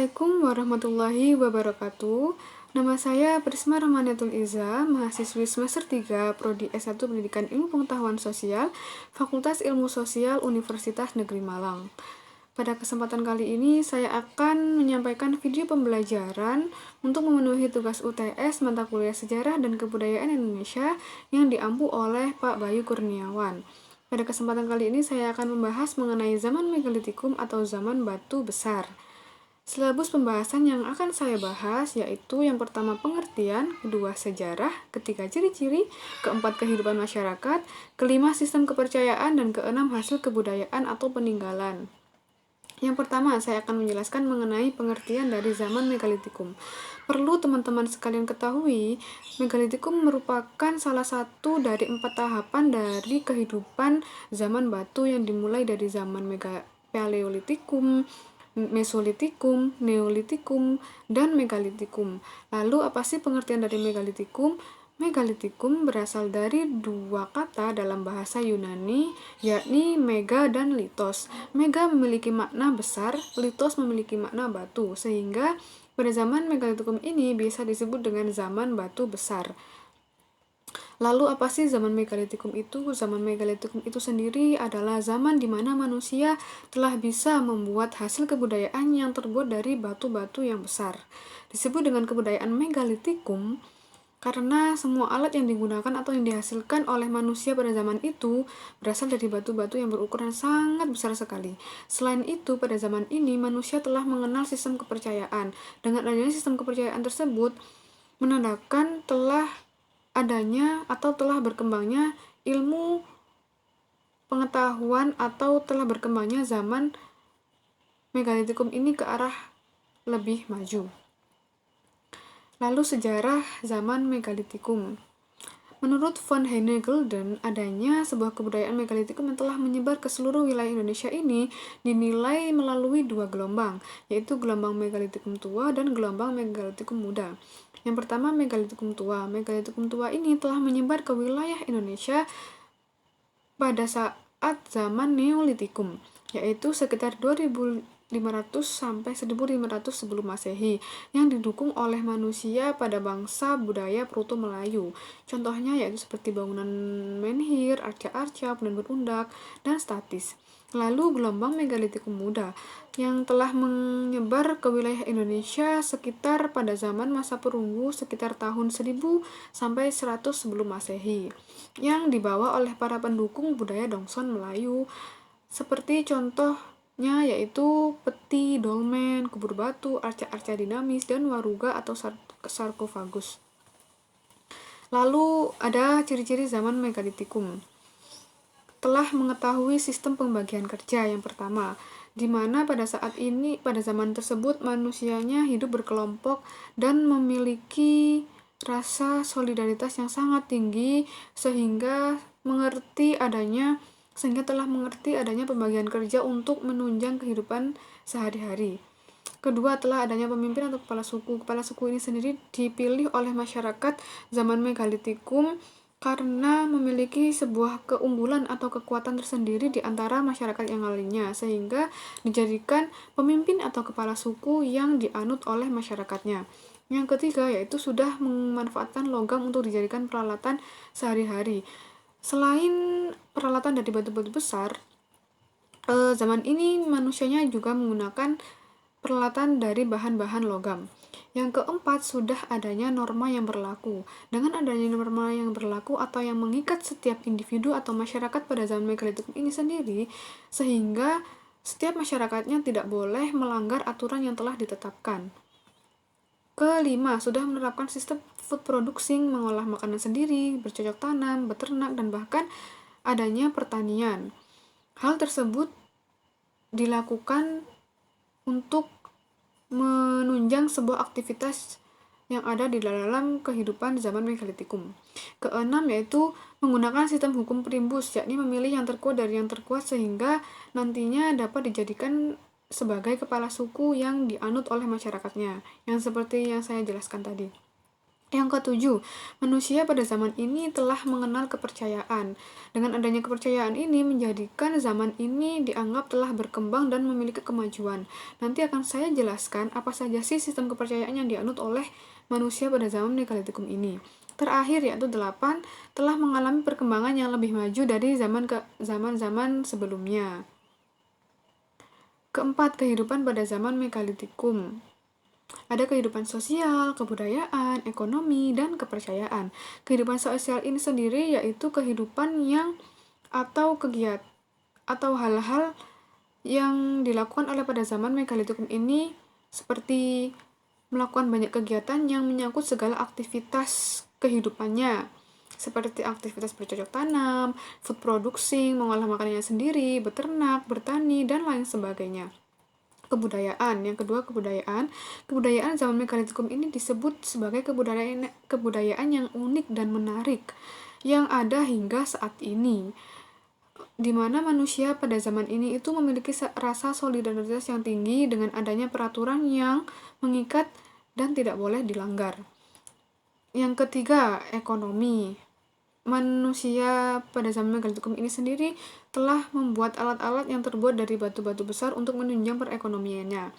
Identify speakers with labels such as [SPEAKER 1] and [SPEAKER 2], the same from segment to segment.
[SPEAKER 1] Assalamualaikum warahmatullahi wabarakatuh. Nama saya Prisma Rahmaniatul Iza, mahasiswi semester 3, Prodi S1 Pendidikan Ilmu Pengetahuan Sosial, Fakultas Ilmu Sosial Universitas Negeri Malang. Pada kesempatan kali ini, saya akan menyampaikan video pembelajaran untuk memenuhi tugas UTS mata kuliah Sejarah dan Kebudayaan Indonesia yang diampu oleh Pak Bayu Kurniawan. Pada kesempatan kali ini, saya akan membahas mengenai zaman megalitikum atau zaman batu besar. Silabus pembahasan yang akan saya bahas yaitu yang pertama pengertian, kedua sejarah, ketiga ciri-ciri, keempat kehidupan masyarakat, kelima sistem kepercayaan, dan keenam hasil kebudayaan atau peninggalan. Yang pertama, saya akan menjelaskan mengenai pengertian dari zaman megalitikum. Perlu teman-teman sekalian ketahui, megalitikum merupakan salah satu dari 4 tahapan dari kehidupan zaman batu yang dimulai dari zaman Paleolitikum, Mesolitikum, Neolitikum, dan Megalitikum. Lalu apa sih pengertian dari megalitikum? Megalitikum berasal dari dua kata dalam bahasa Yunani, yakni mega dan litos. Mega memiliki makna besar, litos memiliki makna batu, sehingga pada zaman megalitikum ini bisa disebut dengan zaman batu besar. Lalu apa sih zaman megalitikum itu? Zaman megalitikum itu sendiri adalah zaman di mana manusia telah bisa membuat hasil kebudayaan yang terbuat dari batu-batu yang besar. Disebut dengan kebudayaan megalitikum karena semua alat yang digunakan atau yang dihasilkan oleh manusia pada zaman itu berasal dari batu-batu yang berukuran sangat besar sekali. Selain itu, pada zaman ini manusia telah mengenal sistem kepercayaan. Dengan adanya sistem kepercayaan tersebut menandakan telah adanya atau telah berkembangnya ilmu pengetahuan atau telah berkembangnya zaman megalitikum ini ke arah lebih maju. Lalu sejarah zaman megalitikum. Menurut von Heinegilden, adanya sebuah kebudayaan megalitikum yang telah menyebar ke seluruh wilayah Indonesia ini dinilai melalui dua gelombang, yaitu gelombang megalitikum tua dan gelombang megalitikum muda. Yang pertama, megalitikum tua. Megalitikum tua ini telah menyebar ke wilayah Indonesia pada saat zaman Neolitikum, yaitu sekitar 2500 sampai 1500 sebelum Masehi, yang didukung oleh manusia pada bangsa budaya Proto-Melayu. Contohnya yaitu seperti bangunan menhir, arca-arca, penundak, dan statis. Lalu gelombang megalitikum muda yang telah menyebar ke wilayah Indonesia sekitar pada zaman masa perunggu sekitar tahun 1000 sampai 100 sebelum Masehi, yang dibawa oleh para pendukung budaya Dongson Melayu, seperti contohnya yaitu peti, dolmen, kubur batu, arca-arca dinamis, dan waruga atau sarkofagus. Lalu ada ciri-ciri zaman megalitikum. Telah mengetahui sistem pembagian kerja yang pertama, di mana pada zaman tersebut manusianya hidup berkelompok dan memiliki rasa solidaritas yang sangat tinggi sehingga telah mengerti adanya pembagian kerja untuk menunjang kehidupan sehari-hari. Kedua, telah adanya pemimpin atau kepala suku. Kepala suku ini sendiri dipilih oleh masyarakat zaman megalitikum karena memiliki sebuah keunggulan atau kekuatan tersendiri di antara masyarakat yang lainnya, sehingga dijadikan pemimpin atau kepala suku yang dianut oleh masyarakatnya. Yang ketiga, yaitu sudah memanfaatkan logam untuk dijadikan peralatan sehari-hari. Selain peralatan dari batu-batu besar, zaman ini manusianya juga menggunakan peralatan dari bahan-bahan logam. Yang keempat, sudah adanya norma yang berlaku. Dengan adanya norma yang berlaku atau yang mengikat setiap individu atau masyarakat pada zaman megalitikum ini sendiri, sehingga setiap masyarakatnya tidak boleh melanggar aturan yang telah ditetapkan. Kelima, sudah menerapkan sistem food producing, mengolah makanan sendiri, bercocok tanam, beternak, dan bahkan adanya pertanian. Hal tersebut dilakukan untuk menunjang sebuah aktivitas yang ada di dalam kehidupan zaman megalitikum. Keenam, yaitu menggunakan sistem hukum primbus, yakni memilih yang terkuat dari yang terkuat sehingga nantinya dapat dijadikan sebagai kepala suku yang dianut oleh masyarakatnya, yang seperti yang saya jelaskan tadi. Yang ketujuh, manusia pada zaman ini telah mengenal kepercayaan. Dengan adanya kepercayaan ini menjadikan zaman ini dianggap telah berkembang dan memiliki kemajuan. Nanti akan saya jelaskan apa saja sih sistem kepercayaan yang dianut oleh manusia pada zaman Neolitikum ini. Terakhir yaitu 8, telah mengalami perkembangan yang lebih maju dari zaman sebelumnya. Keempat, kehidupan pada zaman Megalitikum. Ada kehidupan sosial, kebudayaan, ekonomi, dan kepercayaan. Kehidupan sosial ini sendiri yaitu kehidupan yang atau kegiatan atau hal-hal yang dilakukan oleh pada zaman Megalitikum ini seperti melakukan banyak kegiatan yang menyangkut segala aktivitas kehidupannya, seperti aktivitas bercocok tanam, food producing, mengolah makanannya sendiri, beternak, bertani, dan lain sebagainya. Kebudayaan. Yang kedua, kebudayaan. Kebudayaan zaman Megalitikum ini disebut sebagai kebudayaan yang unik dan menarik yang ada hingga saat ini, di mana manusia pada zaman ini itu memiliki rasa solidaritas yang tinggi dengan adanya peraturan yang mengikat dan tidak boleh dilanggar. Yang ketiga, ekonomi. Manusia pada zaman Megalitikum ini sendiri telah membuat alat-alat yang terbuat dari batu-batu besar untuk menunjang perekonomiannya.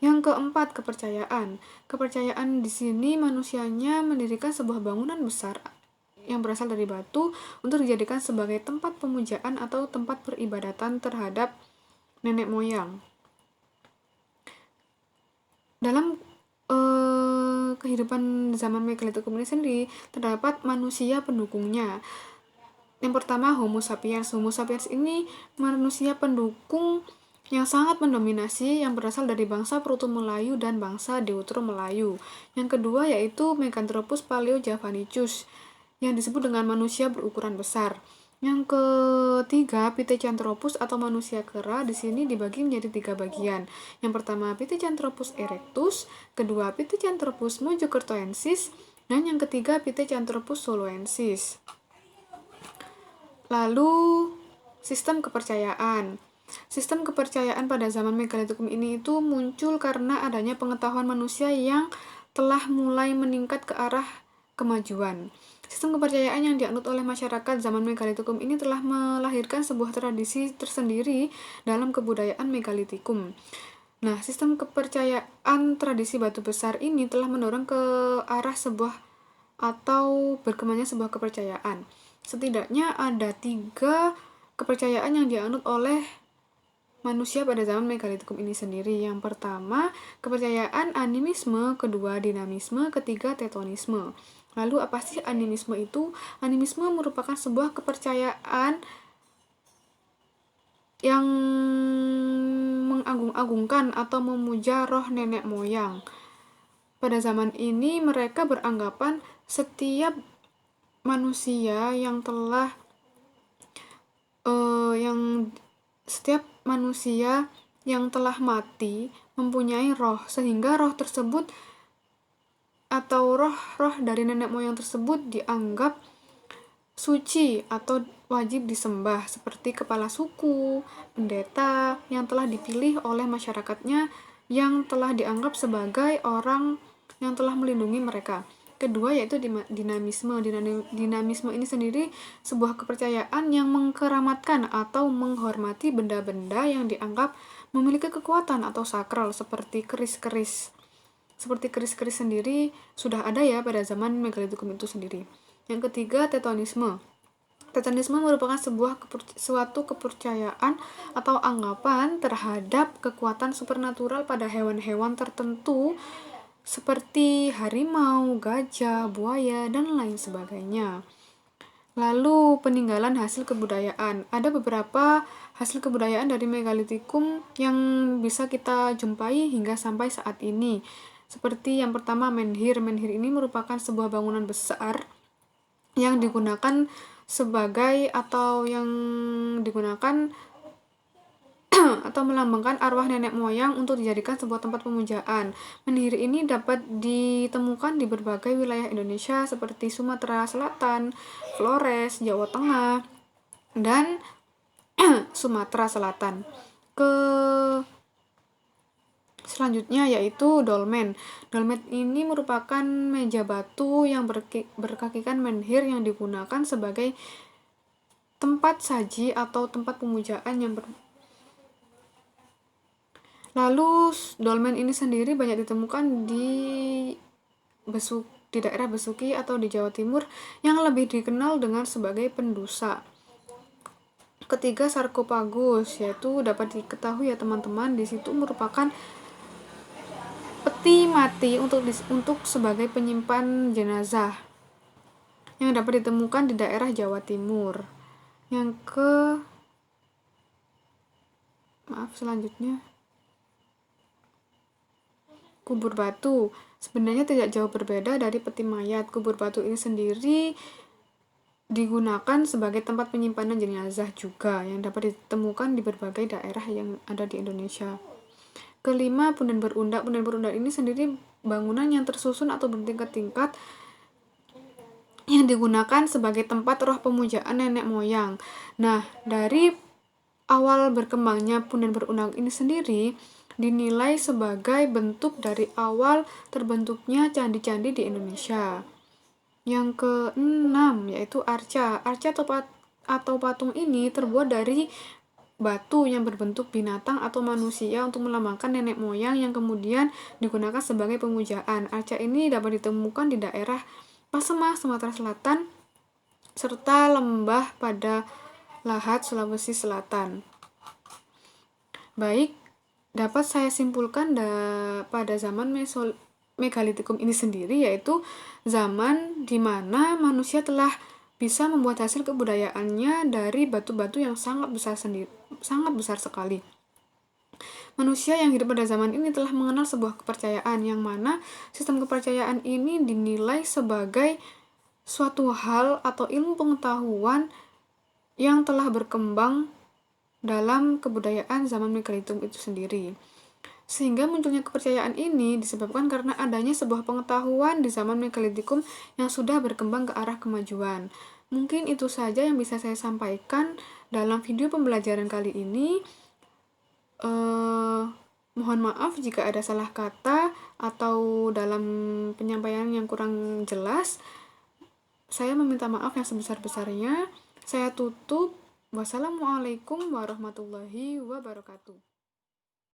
[SPEAKER 1] Yang keempat, kepercayaan. Kepercayaan di sini manusianya mendirikan sebuah bangunan besar yang berasal dari batu untuk dijadikan sebagai tempat pemujaan atau tempat peribadatan terhadap nenek moyang. Dalam kehidupan zaman Megalitikum ini sendiri terdapat manusia pendukungnya. Yang pertama, Homo sapiens. Homo sapiens ini manusia pendukung yang sangat mendominasi yang berasal dari bangsa Proto-Melayu dan bangsa Deutero-Melayu. Yang kedua yaitu Meganthropus paleojavanicus yang disebut dengan manusia berukuran besar. Yang ketiga, Pithecanthropus atau manusia kera di sini dibagi menjadi 3 bagian. Yang pertama, Pithecanthropus erectus, kedua, Pithecanthropus mojokertoensis, dan yang ketiga, Pithecanthropus soloensis. Lalu, sistem kepercayaan. Sistem kepercayaan pada zaman Megalitikum ini itu muncul karena adanya pengetahuan manusia yang telah mulai meningkat ke arah kemajuan. Sistem kepercayaan yang dianut oleh masyarakat zaman Megalitikum ini telah melahirkan sebuah tradisi tersendiri dalam kebudayaan Megalitikum. Nah, sistem kepercayaan tradisi batu besar ini telah mendorong ke arah sebuah atau berkembangnya sebuah kepercayaan. Setidaknya ada 3 kepercayaan yang dianut oleh manusia pada zaman Megalitikum ini sendiri. Yang pertama, kepercayaan animisme, kedua dinamisme, ketiga tetonisme. Lalu apa sih animisme itu? Animisme merupakan sebuah kepercayaan yang mengagung-agungkan atau memuja roh nenek moyang. Pada zaman ini mereka beranggapan setiap manusia yang telah mati mempunyai roh, sehingga roh tersebut atau roh dari nenek moyang tersebut dianggap suci atau wajib disembah, seperti kepala suku, pendeta yang telah dipilih oleh masyarakatnya yang telah dianggap sebagai orang yang telah melindungi mereka. Kedua yaitu dinamisme. Dinamisme ini sendiri sebuah kepercayaan yang mengkeramatkan atau menghormati benda-benda yang dianggap memiliki kekuatan atau sakral, seperti keris-keris. Seperti keris-keris sendiri sudah ada ya pada zaman Megalitikum itu sendiri. Yang ketiga, tetonisme. Tetonisme merupakan suatu kepercayaan atau anggapan terhadap kekuatan supernatural pada hewan-hewan tertentu seperti harimau, gajah, buaya, dan lain sebagainya. Lalu, peninggalan hasil kebudayaan. Ada beberapa hasil kebudayaan dari Megalitikum yang bisa kita jumpai hingga sampai saat ini. Seperti yang pertama, menhir. Menhir ini merupakan sebuah bangunan besar yang digunakan sebagai atau melambangkan arwah nenek moyang untuk dijadikan sebuah tempat pemujaan. Menhir ini dapat ditemukan di berbagai wilayah Indonesia seperti Sumatera Selatan, Flores, Jawa Tengah, dan Sumatera Selatan. Selanjutnya yaitu dolmen. Dolmen ini merupakan meja batu yang berkakikan menhir yang digunakan sebagai tempat saji atau tempat pemujaan yang Lalu dolmen ini sendiri banyak ditemukan di daerah Besuki atau di Jawa Timur yang lebih dikenal dengan sebagai pendusa. Ketiga, sarkofagus, yaitu dapat diketahui ya teman-teman, di situ merupakan peti mati untuk sebagai penyimpan jenazah yang dapat ditemukan di daerah Jawa Timur. Selanjutnya kubur batu. Sebenarnya tidak jauh berbeda dari peti mayat. Kubur batu ini sendiri digunakan sebagai tempat penyimpanan jenazah juga yang dapat ditemukan di berbagai daerah yang ada di Indonesia. Kelima, punden berundak. Punden berundak ini sendiri bangunan yang tersusun atau bertingkat-tingkat yang digunakan sebagai tempat roh pemujaan nenek moyang. Nah, dari awal berkembangnya punden berundak ini sendiri dinilai sebagai bentuk dari awal terbentuknya candi-candi di Indonesia. Yang keenam yaitu arca. Arca atau patung ini terbuat dari batu yang berbentuk binatang atau manusia untuk melambangkan nenek moyang yang kemudian digunakan sebagai pemujaan. Arca ini dapat ditemukan di daerah Pasemah, Sumatera Selatan, serta Lembah pada Lahat, Sulawesi Selatan. Baik, dapat saya simpulkan pada zaman Megalitikum ini sendiri yaitu zaman di mana manusia telah bisa membuat hasil kebudayaannya dari batu-batu yang sangat besar sekali. Manusia yang hidup pada zaman ini telah mengenal sebuah kepercayaan yang mana sistem kepercayaan ini dinilai sebagai suatu hal atau ilmu pengetahuan yang telah berkembang dalam kebudayaan zaman Megalitikum itu sendiri. Sehingga munculnya kepercayaan ini disebabkan karena adanya sebuah pengetahuan di zaman Megalitikum yang sudah berkembang ke arah kemajuan. Mungkin itu saja yang bisa saya sampaikan dalam video pembelajaran kali ini. Mohon maaf jika ada salah kata atau dalam penyampaian yang kurang jelas. Saya meminta maaf yang sebesar-besarnya. Saya tutup. Wassalamualaikum warahmatullahi wabarakatuh.